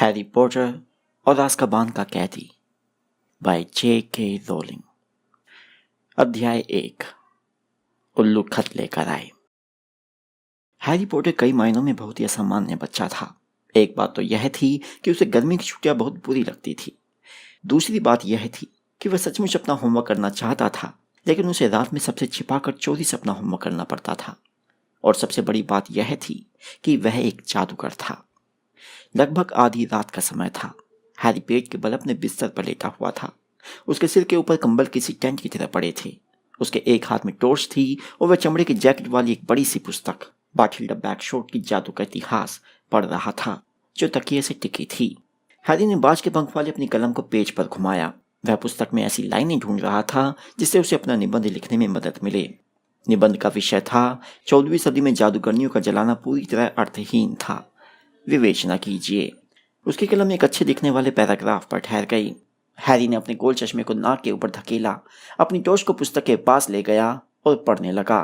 Harry Potter और Azkaban का कैदी बाय J.K. रोलिंग। अध्याय 1। उल्लू खत लेकर आए। हैरी पॉटर कई मायनों में बहुत ही असामान्य बच्चा था। एक बात तो यह थी कि उसे गर्मी की छुट्टियां बहुत बुरी लगती थी। दूसरी बात यह थी कि वह सचमुच अपना होमवर्क करना चाहता था, लेकिन उसे रात में सबसे छिपाकर चोरी से अपना होमवर्क करना पड़ता था। और सबसे बड़ी बात यह थी कि वह एक जादूगर था। लगभग आधी रात का समय था। हैरी पेट के बल अपने बिस्तर पर लेटा हुआ था। उसके सिर के ऊपर कंबल किसी टेंट की तरह पड़े थे। उसके एक हाथ में टॉर्च थी और वह चमड़े की जैकेट वाली एक बड़ी सी पुस्तक बाथिल्डा बैकशॉट की जादू का इतिहास पढ़ रहा था, जो तकिए से टिकी थी। हैरी ने बाज के पंख वाली अपनी कलम को पेज पर घुमाया। वह पुस्तक में ऐसी लाइनें ढूंढ रहा था जिससे उसे अपना निबंध लिखने में मदद मिले। निबंध का विषय था 14वीं सदी में जादूगरनियों का जलाना पूरी तरह अर्थहीन था। विवेचना कीजिए। उसकी कलम एक अच्छे दिखने वाले पैराग्राफ पर ठहर गई। हैरी ने अपने गोल चश्मे को नाक के ऊपर धकेला, अपनी टॉर्च को पुस्तक के पास ले गया और पढ़ने लगा।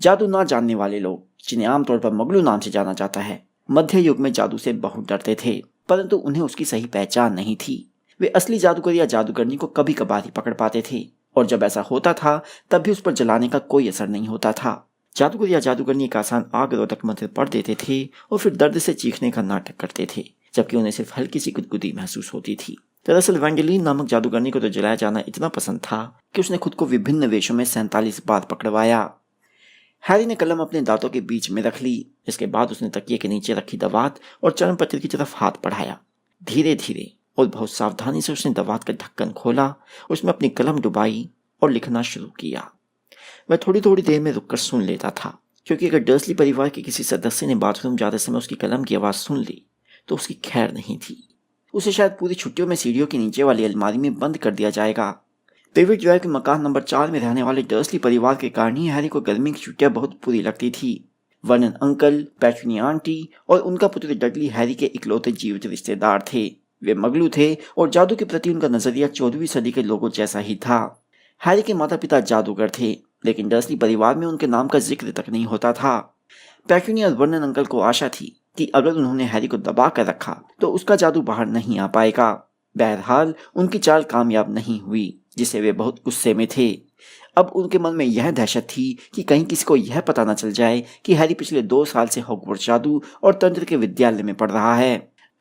जादू ना जानने वाले लोग, जिन्हें आमतौर पर मगलू नाम से जाना जाता है, मध्य युग में जादू से बहुत डरते थे, परंतु उन्हें उसकी सही पहचान नहीं थी। वे असली जादूगर या जादूगरनी को कभी कभार ही पकड़ पाते थे, और जब ऐसा होता था तब भी उस पर जलाने का कोई असर नहीं होता था। जादूगर या जादूगरनी एक आसान आग रोधक मंत्र पढ़ देते थे और फिर दर्द से चीखने का नाटक करते थे, जबकि उन्हें सिर्फ हल्की सी गुदगुदी महसूस होती थी। दरअसल वेंडेलिन नामक जादूगरनी को तो जलाया जाना इतना पसंद था कि उसने खुद को विभिन्न वेशों में 47 बार पकड़वाया। हैरी ने कलम अपने दांतों के बीच में रख ली। इसके बाद उसने तकिए के नीचे रखी दवात और चरण पत्र की तरफ हाथ बढ़ाया। धीरे धीरे और बहुत सावधानी से उसने दवात का ढक्कन खोला, उसमें अपनी कलम डुबाई और लिखना शुरू किया। वह थोड़ी थोड़ी देर में रुककर सुन लेता था, क्योंकि अगर डर्सली परिवार के किसी सदस्य ने बाथरूम जाते समय उसकी कलम की आवाज़ सुन ली तो उसकी खैर नहीं थी। उसे शायद पूरी छुट्टियों में सीढ़ियों के नीचे वाली अलमारी में बंद कर दिया जाएगा। डेविड ड्राइव के मकान नंबर 4 में रहने वाले डर्सली परिवार के कारण ही हैरी को गर्मी की छुट्टियां बहुत बुरी लगती थी। वर्नन अंकल, पेटूनिया आंटी और उनका पुत्र डडली हैरी के इकलौते जीवित रिश्तेदार थे। वे मगलू थे और जादू के प्रति उनका नजरिया 14वीं सदी के लोगों जैसा ही था। हैरी के माता पिता जादूगर थे, लेकिन डर्सली परिवार में उनके नाम का जिक्र तक नहीं होता था। पेटूनिया और वर्नन अंकल को आशा थी कि अगर उन्होंने हैरी को दबा कर रखा तो उसका जादू बाहर नहीं आ पाएगा। बहरहाल उनकी चाल कामयाब नहीं हुई, जिससे वे बहुत गुस्से में थे। अब उनके मन में यह दहशत थी कि कहीं किसी को यह पता न चल जाए कि हैरी पिछले 2 साल से हॉगवर्ट्स जादू और तंत्र के विद्यालय में पढ़ रहा है।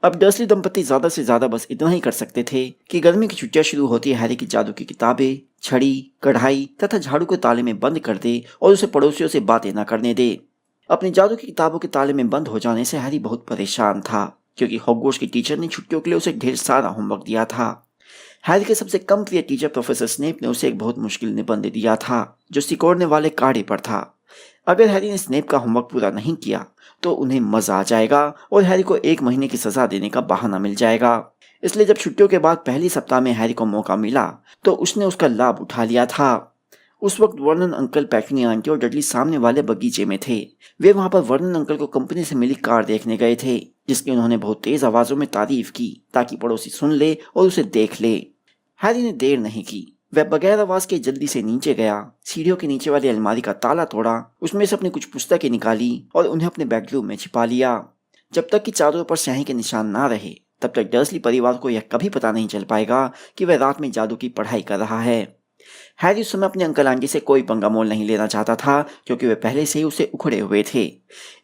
अब डर्सली दंपति ज्यादा से ज्यादा बस इतना ही कर सकते थे कि गर्मी की छुट्टियां शुरू होती हैरी की जादू की किताबें, छड़ी, कढ़ाई तथा झाड़ू को ताले में बंद कर दे और उसे पड़ोसियों से बातें न करने दे। अपनी जादू की किताबों के ताले में बंद हो जाने से हैरी बहुत परेशान था, क्योंकि हॉगवर्ट्स की टीचर ने छुट्टियों के लिए उसे ढेर सारा होमवर्क दिया था। हैरी के सबसे कम प्रिय टीचर प्रोफेसर स्नेप ने उसे एक बहुत मुश्किल निबंध दिया था, जो सिकोड़ने वाले काढ़े पर था। अगर हैरी ने स्नेप का होमवर्क पूरा नहीं किया तो उन्हें मजा आ जाएगा और हैरी को 1 महीने की सजा देने का बहाना मिल जाएगा। इसलिए जब छुट्टियों के बाद पहली सप्ताह में हैरी को मौका मिला तो उसने उसका लाभ उठा लिया था। उस वक्त वर्नन अंकल, पेटूनिया आंटी और डडली सामने वाले बगीचे में थे। वे वहां पर वर्नन अंकल को कंपनी से मिली कार देखने गए थे, जिसकी उन्होंने बहुत तेज आवाजों में तारीफ की ताकि पड़ोसी सुन ले और उसे देख ले। हैरी ने देर नहीं की। वह बगैर आवाज के जल्दी से नीचे गया, सीढ़ियों के नीचे वाली अलमारी का ताला तोड़ा, उसमें से अपनी कुछ पुस्तकें निकाली और उन्हें अपने बेडरूम में छिपा लिया। जब तक कि चादरों पर स्याही के निशान ना रहे तब तक डर्सली परिवार को यह कभी पता नहीं चल पाएगा कि वह रात में जादू की पढ़ाई कर रहा है। हैरी उस समय अपने अंकल आंटी से कोई पंगा मोल नहीं लेना चाहता था, क्योंकि वे पहले से ही उसे उखड़े हुए थे।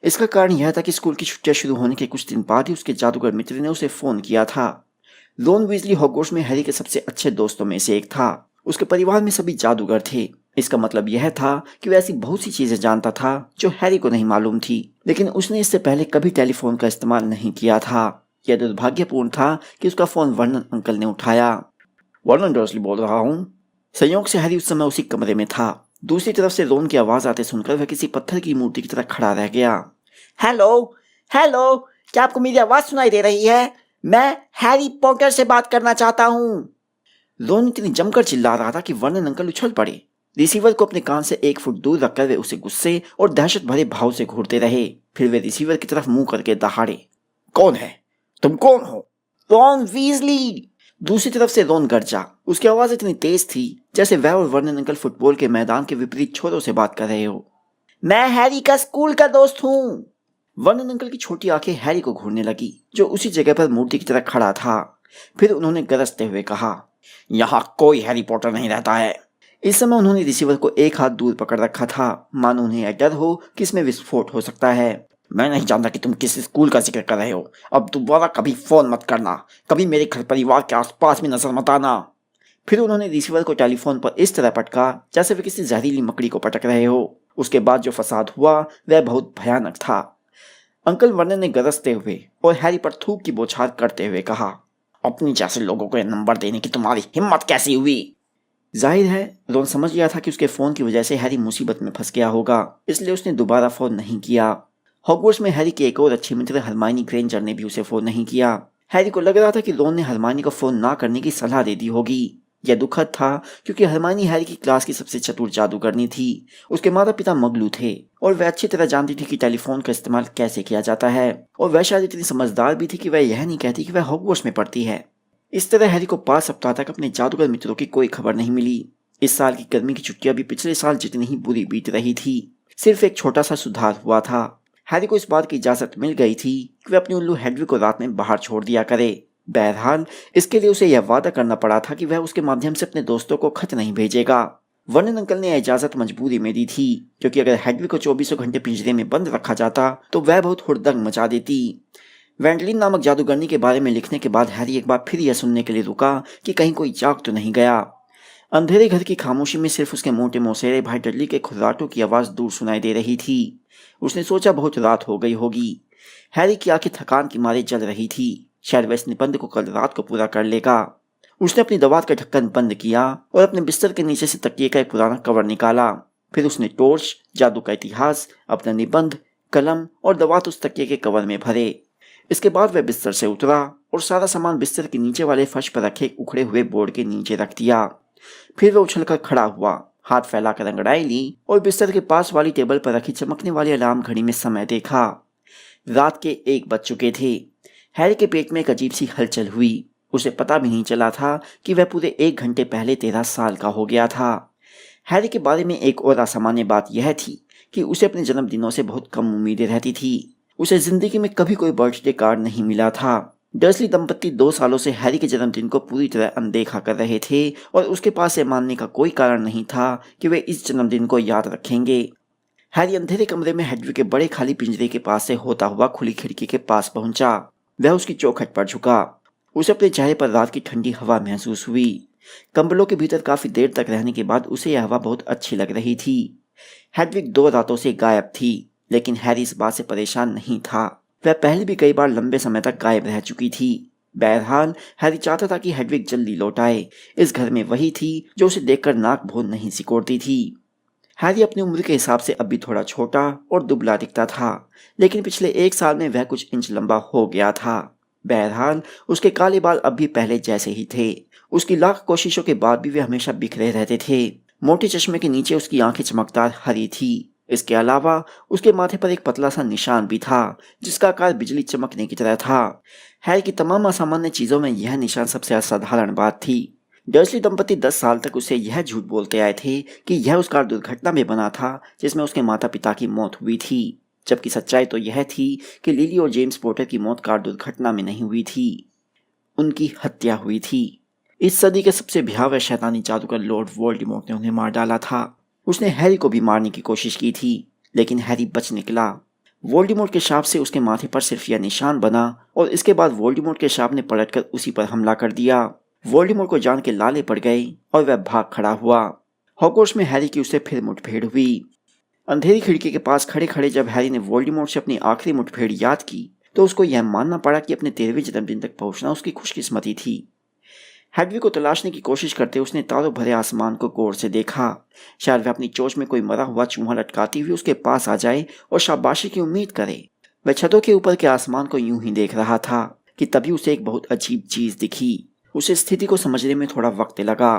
इसका कारण यह था कि स्कूल की छुट्टियां शुरू होने के कुछ दिन बाद ही उसके जादूगर मित्र ने उसे फोन किया था। रोन वीजली हॉगवर्ट्स में हैरी के सबसे अच्छे दोस्तों में से एक था। उसके परिवार में सभी जादूगर थे। इसका मतलब यह था कि वह ऐसी बहुत सी चीजें जानता था जो हैरी को नहीं मालूम थी, लेकिन उसने इससे पहले कभी टेलीफोन का इस्तेमाल नहीं किया था। यह दुर्भाग्यपूर्ण था कि उसका फोन वर्नन अंकल ने उठाया। वर्नन डर्सली बोल रहा हूँ। संयोग से हैरी उस समय उसी कमरे में था। दूसरी तरफ से रोन की आवाज आते सुनकर वह किसी पत्थर की मूर्ति की तरह खड़ा रह गया। हेलो हेलो, क्या आपको मेरी आवाज सुनाई दे रही है? मैं हैरी पॉटर से बात करना चाहता हूँ। रोन इतनी जमकर चिल्ला रहा था कि वर्नन अंकल उछल पड़े। रिसीवर को अपने कान से 1 फुट दूर रखकर वे उसे गुस्से और दहशत भरे भाव से घूरते रहे। फिर वे रिसीवर की तरफ मुंह करके दहाड़े। कौन है? तुम कौन हो? Ron Weasley. दूसरी तरफ से रोन गरजा। उसकी आवाज इतनी तेज थी जैसे वह और वर्नन अंकल फुटबॉल के मैदान के विपरीत छोरों से बात कर रहे हो। मैं हैरी का स्कूल का दोस्त हूँ। वर्नन अंकल की छोटी आंखें हैरी को घूरने लगी, जो उसी जगह पर मूर्ति की तरह खड़ा था। फिर उन्होंने गरजते हुए कहा, यहाँ कोई हैरी पॉटर नहीं रहता है। इस समय उन्होंने रिसीवर को एक हाथ दूर पकड़ रखा था, मानो उन्हें यह डर हो कि इसमें विस्फोट हो सकता है। मैं नहीं जानता कि तुम किस स्कूल का जिक्र कर रहे हो। अब दोबारा कभी फोन मत करना, कभी मेरे घर परिवार के आसपास में नजर मत आना। फिर उन्होंने रिसीवर को टेलीफोन पर इस तरह पटका जैसे वे किसी जहरीली मकड़ी को पटक रहे हो। उसके बाद जो फसाद हुआ वह बहुत भयानक था। अंकल वर्नन ने गरजते हुए और हैरी पर थूक की बौछार करते हुए कहा, अपनी जैसे लोगों को यह नंबर देने की तुम्हारी हिम्मत कैसी हुई? जाहिर है रोन समझ गया था कि उसके फोन की वजह से हैरी मुसीबत में फंस गया होगा, इसलिए उसने दोबारा फोन नहीं किया। हॉगवर्ट्स में हैरी की एक और अच्छी मित्र हरमाइनी ग्रेंजर ने भी उसे फोन नहीं किया। हैरी को लग रहा था कि रोन ने हरमाइनी को फोन ना करने की सलाह दे दी होगी। यह दुखद था क्योंकि हरमाइनी हैरी की क्लास की सबसे चतुर जादूगरनी थी। उसके माता पिता मगलू थे और वह अच्छी तरह जानती थी कि टेलीफोन का इस्तेमाल कैसे किया जाता है, और वह शायद इतनी समझदार भी थी कि वह यह नहीं कहती कि वह हॉगवर्ट्स में पढ़ती है। इस तरह हैरी को 5 सप्ताह तक अपने जादूगर मित्रों की कोई खबर नहीं मिली। इस साल की गर्मी की छुट्टियां भी पिछले साल जितनी ही बुरी बीत रही थी। सिर्फ एक छोटा सा सुधार हुआ था। हैरी को इस बात की इजाजत मिल गई थी कि वह अपनी उल्लू हेडविग को रात में बाहर छोड़ दिया करे। बहरहाल इसके लिए उसे यह वादा करना पड़ा था कि वह उसके माध्यम से अपने दोस्तों को खत नहीं भेजेगा। वर्नन अंकल ने यह इजाजत मजबूरी में दी थी, क्योंकि अगर हेडविग को 24 घंटे पिंजरे में बंद रखा जाता तो वह बहुत हुड़दंग मचा देती। वेंडलिन नामक जादूगरनी के बारे में लिखने के बाद हैरी एक बार फिर यह सुनने के लिए रुका कि कहीं कोई जाग तो नहीं गया। अंधेरे घर की खामोशी में सिर्फ उसके मोटे मौसेरे भाई डडली के खुर्राटों की आवाज दूर सुनाई दे रही थी। उसने सोचा बहुत रात हो गई होगी। हैरी की आंखें थकान के मारे जल रही थी। शायद वह इस निबंध को कल रात को पूरा कर लेगा। उसने अपनी दवात का ढक्कन बंद किया और अपने बिस्तर के नीचे से तकिए का एक पुराना कवर निकाला। फिर उसने टॉर्च, जादू का इतिहास, अपना निबंध, कलम और दवात उस तकिए के कवर में भरे। इसके बाद वह बिस्तर से उतरा और सारा सामान बिस्तर के नीचे वाले फर्श पर रखे उखड़े हुए बोर्ड के नीचे रख दिया। फिर वह उछलकर खड़ा हुआ, हाथ फैलाकर अंगड़ाई ली और बिस्तर के पास वाली टेबल पर रखी चमकने वाली अलार्म घड़ी में समय देखा। रात के 1 बज चुके थे। हैरी के पेट में एक अजीब सी हलचल हुई। उसे पता भी नहीं चला था कि वह पूरे 1 घंटे पहले 13 साल का हो गया था। हैरी के बारे में एक और असामान्य बात यह थी कि उसे अपने जन्मदिनों से बहुत कम उम्मीदें रहती थी। उसे जिंदगी में कभी कोई बर्थडे कार्ड नहीं मिला था। डर्सली दंपत्ति 2 सालों से हैरी के जन्मदिन को पूरी तरह अनदेखा कर रहे थे और उसके पास ये मानने का कोई कारण नहीं था कि वे इस जन्मदिन को याद रखेंगे। हैरी अंधेरे कमरे में हेडविग के बड़े खाली पिंजरे के पास से होता हुआ खुली खिड़की के पास पहुंचा। वह उसकी चौखट पर झुका। उसे अपने चेहरे पर रात की ठंडी हवा महसूस हुई। कंबलों के भीतर काफी देर तक रहने के बाद उसे यह हवा बहुत अच्छी लग रही थी। हेडविग 2 रातों से गायब थी, लेकिन हैरी इस बात से परेशान नहीं था। वह पहले भी कई बार लंबे समय तक गायब रह चुकी थी। बहरहाल हैरी चाहता था कि हेडविग जल्दी लौट आए। इस घर में वही थी जो उसे देखकर नाक भौं नहीं सिकोड़ती थी। हैरी अपनी उम्र के हिसाब से अब भी थोड़ा छोटा और दुबला दिखता था, लेकिन पिछले 1 साल में वह कुछ इंच लंबा हो गया था। बहरहाल उसके काले बाल अब भी पहले जैसे ही थे। उसकी लाख कोशिशों के बाद भी वे हमेशा बिखरे रहते थे। मोटे चश्मे के नीचे उसकी आंखें चमकदार हरी थी। इसके अलावा उसके माथे पर एक पतला सा निशान भी था, जिसका आकार बिजली चमकने की तरह था। हैरी की तमाम असामान्य चीजों में यह निशान सबसे असाधारण बात थी। डर्सली दंपति 10 साल तक उसे यह झूठ बोलते आए थे कि यह उस कार दुर्घटना में बना था जिसमें उसके माता पिता की मौत हुई थी, जबकि सच्चाई तो यह थी कि लिली और जेम्स पोर्टर की मौत कार दुर्घटना में नहीं हुई थी, उनकी हत्या हुई थी। इस सदी के सबसे भयावह शैतानी जादूगर लॉर्ड वोल्डेमॉर्ट ने उन्हें मार डाला था। उसने हैरी को भी मारने की कोशिश की थी, लेकिन हैरी बच निकला। वोल्डेमॉर्ट के शाप से उसके माथे पर सिर्फ यह निशान बना और इसके बाद वोल्डेमॉर्ट के शाप ने पलटकर उसी पर हमला कर दिया। वोल्डेमॉर्ट को जान के लाले पड़ गए और वह भाग खड़ा हुआ। हॉगवर्ट्स में हैरी की उससे फिर मुठभेड़ हुई। अंधेरी खिड़की के पास खड़े खड़े जब हैरी ने वोल्डेमॉर्ट से अपनी आखिरी मुठभेड़ याद की तो उसको यह मानना पड़ा कि अपने 13वें जन्मदिन तक पहुंचना उसकी खुशकिस्मती थी। हेडविग को तलाशने की कोशिश करते उसने तारों भरे आसमान को गौर से देखा। शायद वह अपनी चोंच में कोई मरा हुआ चूहा लटकाती हुई उसके पास आ जाए और शाबाशी की उम्मीद करे। वह छतों के ऊपर के आसमान को यूं ही देख रहा था कि तभी उसे एक बहुत अजीब चीज दिखी। उसे स्थिति को समझने में थोड़ा वक्त लगा।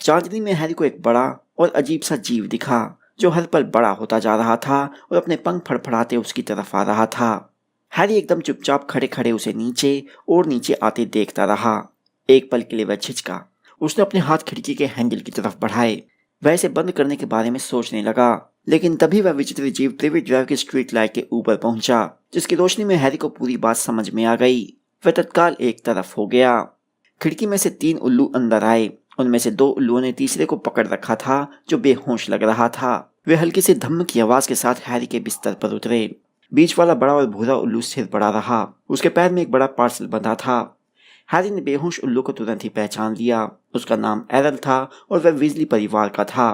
चांदनी में हैरी को एक बड़ा और अजीब सा जीव दिखा जो हर पल बड़ा होता जा रहा था और अपने पंख फड़फड़ाते उसकी तरफ आ रहा था। हैरी एकदम चुपचाप खड़े खड़े उसे नीचे और नीचे आते देखता रहा। एक पल के लिए वह झिझका। उसने अपने हाथ खिड़की के हैंडल की तरफ बढ़ाए। वह इसे बंद करने के बारे में सोचने लगा, लेकिन तभी वह विचित्र जीव प्रिवेट ड्राइव की स्ट्रीट लाइट के ऊपर पहुंचा, जिसकी रोशनी में हैरी को पूरी बात समझ में आ गई। वह तत्काल एक तरफ हो गया। खिड़की में से 3 उल्लू अंदर आए। उनमें से 2 उल्लुओं ने तीसरे को पकड़ रखा था, जो बेहोश लग रहा था। वे हल्की सी धम्म की आवाज के साथ हैरी के बिस्तर पर उतरे। बीच वाला बड़ा और भूरा उल्लू स्थिर पड़ा रहा। उसके पैर में एक बड़ा पार्सल बंधा था। हैरी ने बेहोश उल्लू को तुरंत ही पहचान लिया। उसका नाम एरल था और वह वीजली परिवार का था।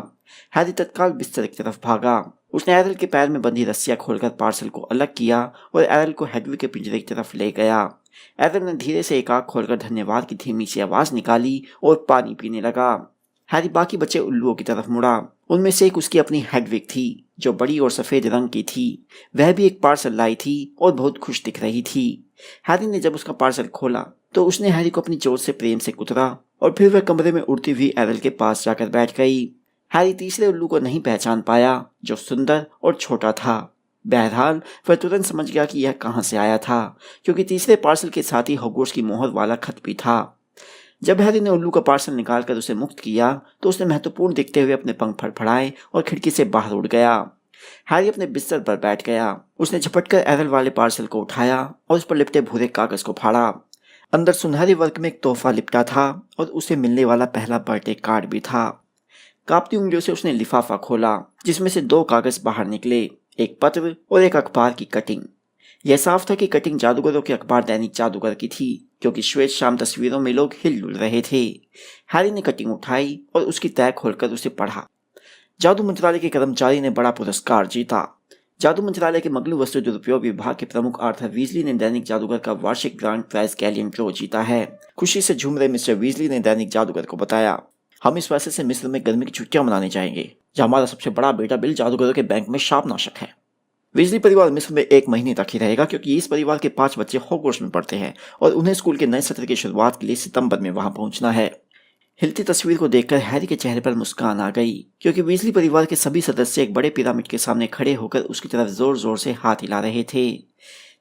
हैरी तत्काल बिस्तर की तरफ भागा। उसने एरल के पैर में बंधी रस्सियां खोलकर पार्सल को अलग किया और एरल को हेडविग के पिंजरे की तरफ ले गया। एरल ने धीरे से एक आंख खोलकर धन्यवाद की धीमी सी आवाज निकाली और पानी पीने लगा। हैरी बाकी बचे उल्लुओं की तरफ मुड़ा। उनमें से एक उसकी अपनी हेडविग थी, जो बड़ी और सफेद रंग की थी। वह भी एक पार्सल लाई थी और बहुत खुश दिख रही थी। हैरी ने जब उसका पार्सल खोला तो उसने हैरी को अपनी चोट से प्रेम से कुतरा और फिर वह कमरे में उड़ती हुई एरल के पास जाकर बैठ गई। हैरी तीसरे उल्लू को नहीं पहचान पाया, जो सुंदर और छोटा था। बहरहाल वह तुरंत समझ गया कि यह कहां से आया था, क्योंकि तीसरे पार्सल के साथ ही हॉगवर्ट्स की मोहर वाला खत भी था। जब हैरी ने उल्लू का पार्सल निकालकर उसे मुक्त किया तो उसने महत्वपूर्ण दिखते हुए अपने पंख फड़फड़ाए और खिड़की से बाहर उड़ गया। हैरी अपने बिस्तर पर बैठ गया। उसने झपटकर एरल वाले पार्सल को उठाया और उस पर लिपटे भूरे कागज को फाड़ा। अंदर सुनहरे वर्क में एक तोहफा लिपटा था और उसे मिलने वाला पहला बर्थडे कार्ड भी था। कांपती उंगलियों से उसने लिफाफा खोला, जिसमें से 2 कागज बाहर निकले, एक पत्र और एक अखबार की कटिंग। यह साफ था कि कटिंग जादूगरों के अखबार दैनिक जादूगर की थी, क्योंकि श्वेत शाम तस्वीरों में लोग हिलजुल रहे थे। हैरी ने कटिंग उठाई और उसकी तह खोलकर उसे पढ़ा। जादू मंत्रालय के कर्मचारी ने बड़ा पुरस्कार जीता। जादू मंत्रालय के मगलू वस्तु दुरुपयोग विभाग के प्रमुख आर्थर वीजली ने दैनिक जादूगर का वार्षिक ग्रांड प्राइज गैलियन ड्रॉ जीता है। खुशी से झूम रहे मिस्टर वीजली ने दैनिक जादूगर को बताया, हम इस पैसे से मिस्र में गर्मी की छुट्टियां मनाने जाएंगे, जहां हमारा सबसे बड़ा बेटा बिल जादूगरों के बैंक में शापनाशक है। वीजली परिवार मिस्र में 1 महीने तक ही रहेगा, क्योंकि इस परिवार के 5 बच्चे हॉगवर्ट्स में पढ़ते हैं और उन्हें स्कूल के नए सत्र की शुरुआत के लिए सितंबर में वहां पहुंचना है। हिलती तस्वीर को देखकर हैरी के चेहरे पर मुस्कान आ गई, क्योंकि वीजली परिवार के सभी सदस्य एक बड़े पिरामिड के सामने खड़े होकर उसकी तरफ जोर जोर से हाथ हिला रहे थे।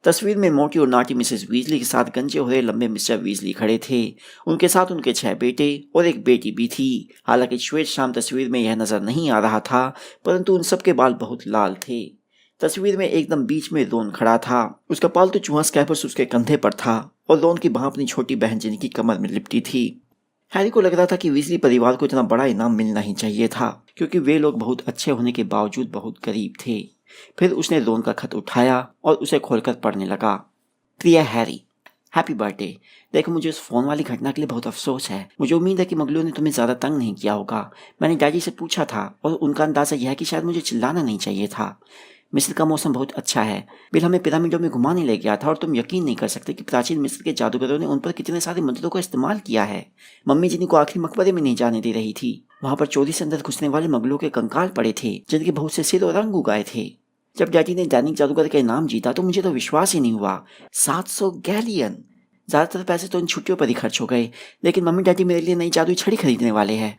तस्वीर में मोटी और नाटी मिसेस वीजली के साथ गंजे हुए लंबे मिस्टर वीजली खड़े थे। उनके साथ उनके 6 बेटे और एक बेटी भी थी। हालांकि श्वेत शाम तस्वीर में यह नजर नहीं आ रहा था, परंतु उन सबके बाल बहुत लाल थे। तस्वीर में एकदम बीच में रोन खड़ा था। उसका पालतू चूहा स्कैपर्स उसके कंधे पर था और रोन की बाह अपनी छोटी बहन जिनी की कमर में लिपटी थी। हैरी को लग रहा था कि वीजली परिवार को इतना बड़ा इनाम मिलना ही चाहिए था, क्योंकि वे लोग बहुत अच्छे होने के बावजूद बहुत गरीब थे। फिर उसने रोन का खत उठाया और उसे खोलकर पढ़ने लगा। प्रिय हैरी, हैप्पी बर्थडे। देखो, मुझे उस फोन वाली घटना के लिए बहुत अफसोस है। मुझे उम्मीद है कि मगलू ने तुम्हें ज्यादा तंग नहीं किया होगा। मैंने डैडी से पूछा था और उनका अंदाजा यह है कि शायद मुझे चिल्लाना नहीं चाहिए था। मिस्र का मौसम बहुत अच्छा है। बिल हमें पिरामिडों में घुमाने ले गया था और तुम यकीन नहीं कर सकते कि प्राचीन मिस्र के जादूगरों ने उन पर कितने सारे मंत्रों का इस्तेमाल किया है। मम्मी जिन्हीं को आखिरी मकबरे में नहीं जाने दे रही थी, वहां पर चोरी से अंदर घुसने वाले मगलों के कंकाल पड़े थे, जिनके बहुत से सिर और रंग उगाए थे। जब डैडी ने दैनिक जादूगर का इनाम जीता तो मुझे तो विश्वास ही नहीं हुआ। 700 गैलियन। ज्यादातर पैसे तो इन छुट्टियों पर ही खर्च हो गए, लेकिन मम्मी डैडी मेरे लिए नई जादुई छड़ी खरीदने वाले हैं।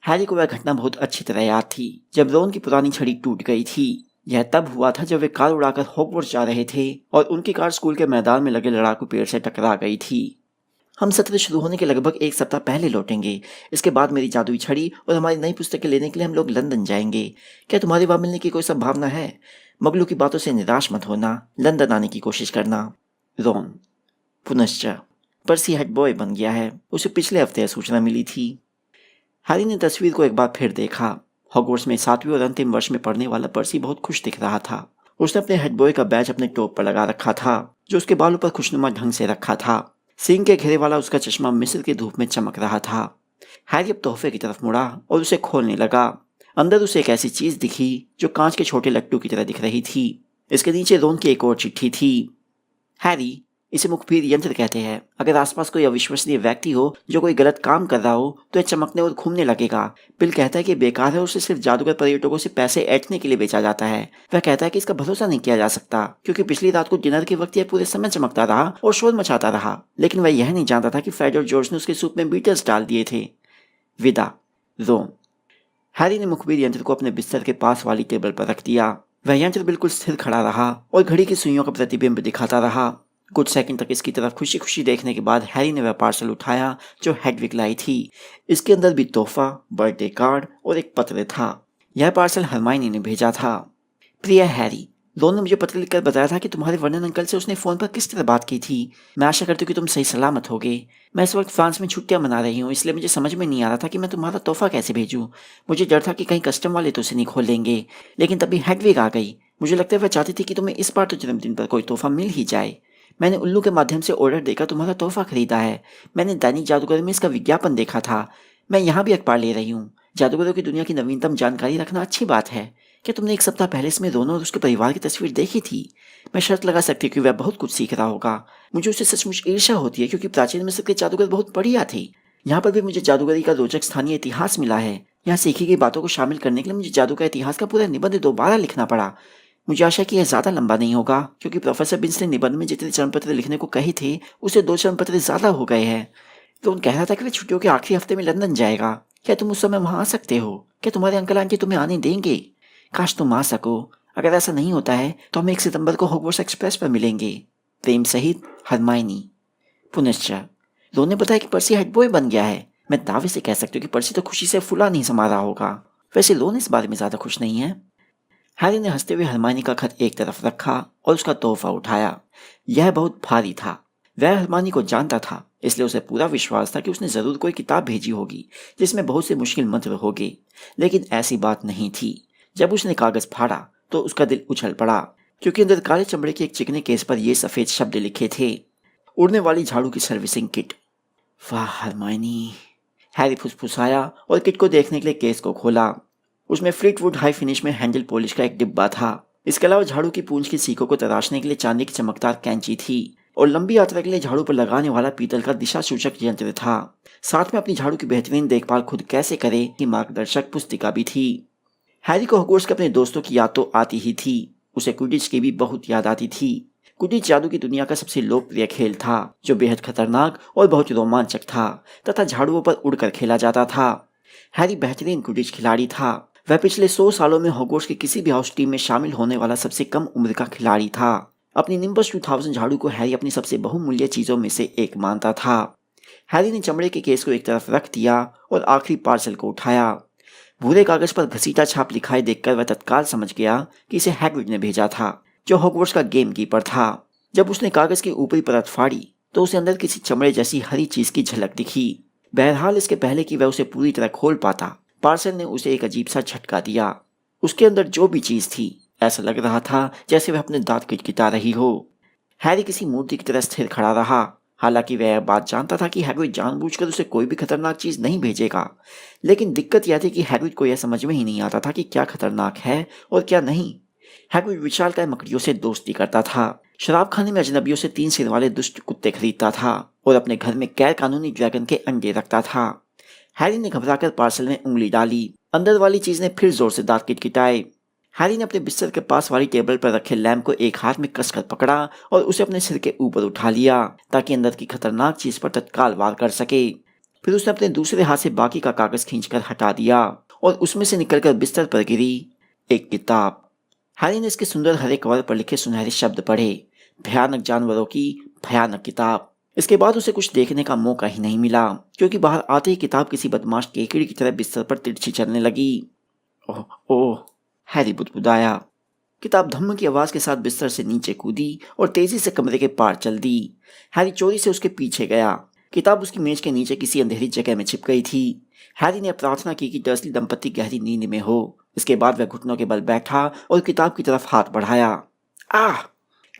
हैरी को वह घटना बहुत अच्छी तरह याद थी, जब रोन की पुरानी छड़ी टूट गई थी। यह तब हुआ था जब वे कार उड़ाकर हॉगवर्ट्स जा रहे थे और उनकी कार स्कूल के मैदान में लगे लड़ाकू पेड़ से टकरा गई थी। हम सत्र शुरू होने के लगभग 1 सप्ताह पहले लौटेंगे। इसके बाद मेरी जादुई छड़ी और हमारी नई पुस्तकें लेने के लिए हम लोग लंदन जाएंगे। क्या तुम्हारे वहां मिलने की कोई संभावना है? मगलू की बातों से निराश मत होना, लंदन आने की कोशिश करना। रोन। पुनश्च पर्सी हेड बॉय बन गया है। उसे पिछले हफ्ते सूचना मिली थी। हैरी ने तस्वीर को एक बार फिर देखा। हॉगवर्ट्स में 7वीं और अंतिम वर्ष में पढ़ने वाला पर्सी बहुत खुश दिख रहा था। उसने अपने हेड बॉय का बैज अपने टोप पर लगा रखा था, जो उसके बालों पर खुशनुमा ढंग से रखा था। सींग के घेरे वाला उसका चश्मा मिस्र की धूप में चमक रहा था। हैरी अब तोहफे की तरफ मुड़ा और उसे खोलने लगा। अंदर उसे एक ऐसी चीज दिखी जो कांच के छोटे लट्टू की तरह दिख रही थी। इसके नीचे रोन की एक और चिट्ठी थी। हैरी, इसे मुखबिर यंत्र कहते हैं। अगर आसपास कोई अविश्वसनीय व्यक्ति हो जो कोई गलत काम कर रहा हो तो यह चमकने और घूमने लगेगा। बिल कहता है कि बेकार है और उसे सिर्फ जादूगर पर्यटकों से पैसे ऐंठने के लिए बेचा जाता है। वह कहता है कि इसका भरोसा नहीं किया जा सकता, क्योंकि पिछली रात को डिनर के वक्त यह पूरे समय चमकता रहा और शोर मचाता रहा, लेकिन वह यह नहीं जानता था कि फ्रेड और जॉर्ज ने उसके सूप में बीटल्स डाल दिए थे। विदा, रोन। हैरी ने मुखबिर यंत्र को अपने बिस्तर के पास वाली टेबल पर रख दिया। वह यंत्र बिल्कुल स्थिर खड़ा रहा और घड़ी की सुइयों का प्रतिबिंब दिखाता रहा। कुछ सेकंड तक इसकी तरफ खुशी खुशी देखने के बाद हैरी ने वह पार्सल उठाया जो हेडविग लाई थी। इसके अंदर भी तोहफा, बर्थडे कार्ड और एक पत्र था। यह पार्सल हरमाइनी ने भेजा था। प्रिय हैरी, रोन ने मुझे पत्र लिखकर बताया था कि तुम्हारे वर्णन अंकल से उसने फ़ोन पर किस तरह बात की थी। मैं आशा करती हूँ कि तुम सही सलामत होगे। मैं इस वक्त फ्रांस में छुट्टियां मना रही हूँ, इसलिए मुझे समझ में नहीं आ रहा था कि मैं तुम्हारा तोहफा कैसे भेजूँ। मुझे डर था कि कहीं कस्टम वाले तो उसे नहीं खोल लेंगे, लेकिन तभी हेडविग आ गई। मुझे लगता है वह चाहती थी कि तुम्हें इस बार तो जन्मदिन पर कोई तोहफा मिल ही जाए। मैंने उल्लू के माध्यम से ऑर्डर देकर तुम्हारा तोहफा खरीदा है। मैंने दैनिक जादूगर में इसका विज्ञापन देखा था। मैं यहाँ भी अखबार ले रही हूँ। जादूगरों की दुनिया की नवीनतम जानकारी रखना अच्छी बात है। क्या तुमने एक सप्ताह पहले इसमें रोनो और उसके परिवार की तस्वीर देखी थी? मैं शर्त लगा सकती हूँ कि वह बहुत कुछ सीख रहा होगा। मुझे उससे सचमुच ईर्ष्या होती है, क्योंकि प्राचीन मिस्र के जादूगर बहुत बढ़िया थे। यहाँ पर भी मुझे जादूगरी का रोचक स्थानीय इतिहास मिला है। यहाँ सीखी गई बातों को शामिल करने के लिए मुझे जादू का इतिहास का पूरा निबंध दोबारा लिखना पड़ा। मुझे आशा है कि यह ज़्यादा लंबा नहीं होगा, क्योंकि प्रोफेसर बिन्स ने निबंध में जितने चरणपत्र लिखने को कहे थे उससे 2 चरणपत्र ज़्यादा हो गए हैं। तो उन कह रहा था कि वह छुट्टियों के आखिरी हफ्ते में लंदन जाएगा। क्या तुम उस समय वहाँ आ सकते हो? क्या तुम्हारे अंकल आंटी तुम्हें आने देंगे? काश तुम आ सको। अगर ऐसा नहीं होता है तो हम 1 सितंबर को हॉगवर्ट्स एक्सप्रेस पर मिलेंगे। प्रेम सहित, हरमाइनी। पुनश्च रोन ने बताया कि पर्सी हेड बॉय बन गया है। मैं दावे से कह सकती हूँ कि पर्सी तो खुशी से फुला नहीं समा रहा होगा। वैसे रोन इस बारे में ज़्यादा खुश नहीं है। हैरी ने हंसते हुए हरमाइनी का खत एक तरफ रखा और उसका तोहफा उठाया। यह बहुत भारी था। वह हरमाइनी को जानता था, इसलिए उसे पूरा विश्वास था कि उसने जरूर कोई किताब भेजी होगी जिसमें बहुत से मुश्किल मंत्र होंगे, लेकिन ऐसी बात नहीं थी। जब उसने कागज फाड़ा तो उसका दिल उछल पड़ा, क्योंकि अंदर काले चमड़े के एक चिकने केस पर ये सफेद शब्द लिखे थे, उड़ने वाली झाड़ू की सर्विसिंग किट। वाह हरमाइनी, हैरी फुसफुसाया और किट को देखने के लिए केस को खोला। उसमें फ्लीटवुड हाई फिनिश में हैंडल पॉलिश का एक डिब्बा था। इसके अलावा झाड़ू की पूंछ की सीकों को तराशने के लिए चांदी की चमकदार कैंची थी और लंबी यात्रा के लिए झाड़ू पर लगाने वाला पीतल का दिशा सूचक यंत्र था। साथ में अपनी झाड़ू की बेहतरीन देखभाल खुद कैसे करे की मार्गदर्शक पुस्तिका भी थी। हैरी को हॉगवर्ट्स के अपने दोस्तों की याद तो आती ही थी, उसे क्विडिच की भी बहुत याद आती थी। क्विडिच जादू की दुनिया का सबसे लोकप्रिय खेल था, जो बेहद खतरनाक और बहुत रोमांचक था तथा झाड़ुओं पर उड़कर खेला जाता था। हैरी बेहतरीन क्विडिच खिलाड़ी था। वह पिछले 100 सालों में हॉगवर्ट्स की किसी भी हाउस टीम में शामिल होने वाला सबसे कम उम्र का खिलाड़ी था। अपनी निम्बस 2000 झाड़ू को हैरी अपनी सबसे बहुमूल्य चीजों में से एक मानता था। हैरी ने चमड़े के केस को एक तरफ रख दिया और आखिरी पार्सल को उठाया। भूरे कागज पर घसीटा छाप लिखाई देखकर वह तत्काल समझ गया कि इसे हैग्रिड ने भेजा था, जो हॉगवर्ट्स का गेम कीपर था। जब उसने कागज की ऊपरी परत फाड़ी तो उसे अंदर किसी चमड़े जैसी हरी चीज की झलक दिखी। बहरहाल इसके पहले कि वह उसे पूरी तरह खोल पाता, पार्सल ने उसे एक अजीब सा झटका दिया। उसके अंदर जो भी चीज थी, ऐसा लग रहा था जैसे वह अपने दांत किटकिटा रही हो। हैरी किसी मूर्ति की तरह स्थिर खड़ा रहा। हालांकि वह यह बात जानता था कि हैग्रिड जानबूझकर उसे कोई भी खतरनाक चीज नहीं भेजेगा, लेकिन दिक्कत यह थी कि हैग्रिड को यह समझ में ही नहीं आता था कि क्या खतरनाक है और क्या नहीं। हैग्रिड विशालकाय मकड़ियों से दोस्ती करता था, शराब खाने में अजनबियों से 3 सिर वाले दुष्ट कुत्ते खरीदता था और अपने घर में गैर कानूनी ड्रैगन के अंडे रखता था। हैरी ने घबराकर पार्सल में उंगली डाली। अंदर वाली चीज ने फिर जोर से दांत किटकिटाए। हैरी ने अपने बिस्तर के पास वाली टेबल पर रखे लैंप को एक हाथ में कसकर पकड़ा और उसे अपने सिर के ऊपर उठा लिया, ताकि अंदर की खतरनाक चीज पर तत्काल वार कर सके। फिर उसने अपने दूसरे हाथ से बाकी का कागज खींचकर हटा दिया और उसमें से निकलकर बिस्तर पर गिरी एक किताब। हैरी ने इसके सुंदर हरे कवर पर लिखे सुनहरे शब्द पढ़े, भयानक जानवरों की भयानक किताब। इसके बाद उसे कुछ देखने का मौका ही नहीं मिला, क्योंकि बाहर आते ही किताब किसी बदमाश केकड़ी की तरह बिस्तर पर तिरछी चलने लगी। ओह ओह, हैरी बुदबुदाया। किताब धम्म की आवाज के साथ बिस्तर से नीचे कूदी और तेजी से कमरे के पार चल दी। हैरी चोरी से उसके पीछे गया। किताब उसकी मेज के नीचे किसी अंधेरी जगह में छिप गई थी। हैरी ने प्रार्थना की कि डर्सली दंपति गहरी नींद में हो। इसके बाद वह घुटनों के बल बैठा और किताब की तरफ हाथ बढ़ाया। आह!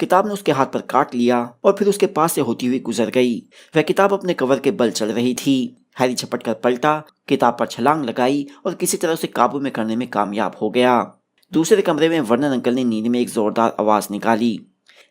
किताब ने उसके हाथ पर काट लिया और फिर उसके पास से होती हुई गुजर गई। वह किताब अपने कवर के बल चल रही थी। हैरी झपट कर पलटा, किताब पर छलांग लगाई और किसी तरह उसे काबू में करने में कामयाब हो गया। दूसरे कमरे में वर्नन अंकल ने नींद में एक जोरदार आवाज निकाली।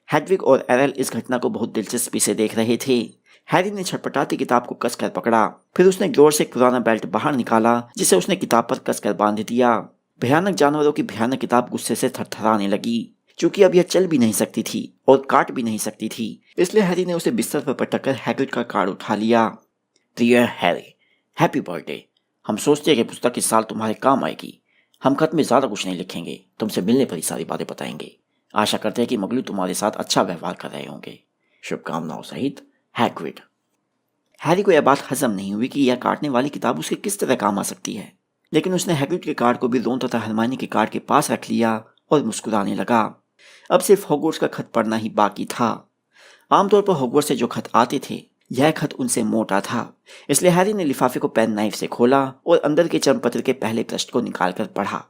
हेडविग और एरल इस घटना को बहुत दिलचस्पी से देख रहे थे। हैरी ने छटपटाती किताब को कसकर पकड़ा। फिर उसने जोर से एक पुराना बेल्ट बाहर निकाला, जिसे उसने किताब पर कसकर बांध दिया। भयानक जानवरों की भयानक किताब गुस्से से थरथराने लगी। चूंकि अब यह चल भी नहीं सकती थी और काट भी नहीं सकती थी, इसलिए हैरी ने उसे बिस्तर पर पटककर हैग्रिड का कार्ड उठा लिया। Dear Harry, happy birthday. हम सोचते हैं कि पुस्तक इस साल तुम्हारे काम आएगी। हम खत में ज्यादा कुछ नहीं लिखेंगे, तुमसे मिलने पर ही सारी बातें बताएंगे। आशा करते हैं कि मगलू तुम्हारे साथ अच्छा व्यवहार कर रहे होंगे। शुभकामनाओं सहित, हैग्रिड। हैरी को यह बात हजम नहीं हुई कि यह काटने वाली किताब उसके किस तरह काम आ सकती है। लेकिन उसने हैग्रिड के कार्ड को भी रोन तथा हरमाइनी के कार्ड के पास रख लिया और मुस्कुराने लगा। अब सिर्फ हॉगवर्ट्स का खत पढ़ना ही बाकी था। आमतौर पर हॉगवर्ट्स से जो खत आते थे, यह खत उनसे मोटा था, इसलिए हैरी ने लिफाफे को पेन नाइफ से खोला और अंदर के चंपत्र के पहले पृष्ठ को निकालकर पढ़ा।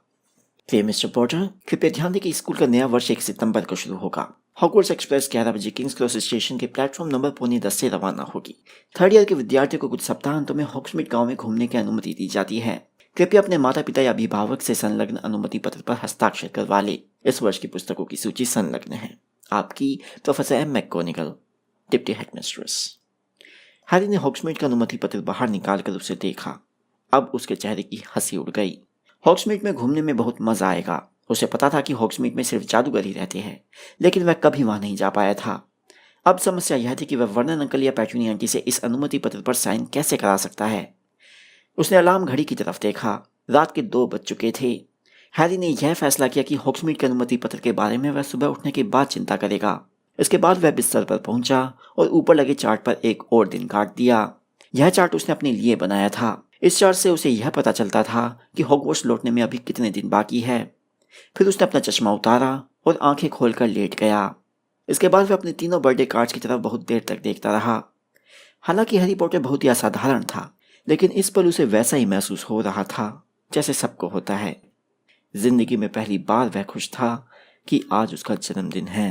फिर मिस्टर पॉटर, कृपया ध्यान दें कि स्कूल का नया वर्ष 1 सितंबर को शुरू होगा। हॉगवर्ट्स एक्सप्रेस 11 बजे किंग्स क्रॉस स्टेशन के प्लेटफॉर्म नंबर 9:45 से रवाना होगी। थर्ड ईयर के विद्यार्थियों को कुछ सप्ताहांतों में हॉग्समीड गांव में घूमने की अनुमति दी जाती है। कृपया अपने माता पिता या अभिभावक से संलग्न अनुमति पत्र पर हस्ताक्षर करवा ले। इस वर्ष की पुस्तकों की सूची संलग्न है। आपकी professor M McGonagall, deputy headmistress. Harry ने हॉग्समीड का अनुमति पत्र बाहर निकालकर उसे देखा। अब उसके चेहरे की हंसी उड़ गई। हॉग्समीड में घूमने में बहुत मजा आएगा। उसे पता था कि हॉग्समीड में सिर्फ जादूगर ही रहते हैं, लेकिन वह कभी वहां नहीं जा पाया था। अब समस्या यह थी कि वह वर्नन अंकल या पेट्यूनी आंटी से इस अनुमति पत्र पर साइन कैसे करा सकता है। उसने अलार्म घड़ी की तरफ देखा। रात के 2 बज चुके थे। हैरी ने यह फैसला किया कि हॉग्समीड के अनुमति पत्र के बारे में वह सुबह उठने के बाद चिंता करेगा। इसके बाद वह बिस्तर पर पहुंचा और ऊपर लगे चार्ट पर एक और दिन काट दिया। यह चार्ट उसने अपने लिए बनाया था। इस चार्ट से उसे यह पता चलता था कि हॉगवर्ट्स लौटने में अभी कितने दिन बाकी है। फिर उसने अपना चश्मा उतारा और आंखें खोलकर लेट गया। इसके बाद वह अपने तीनों बर्थडे कार्ड्स की तरफ बहुत देर तक देखता रहा। हालांकि हैरी पॉटर बहुत ही असाधारण था, लेकिन इस पल उसे वैसा ही महसूस हो रहा था जैसे सबको होता है। जिंदगी में पहली बार वह खुश था कि आज उसका जन्मदिन है।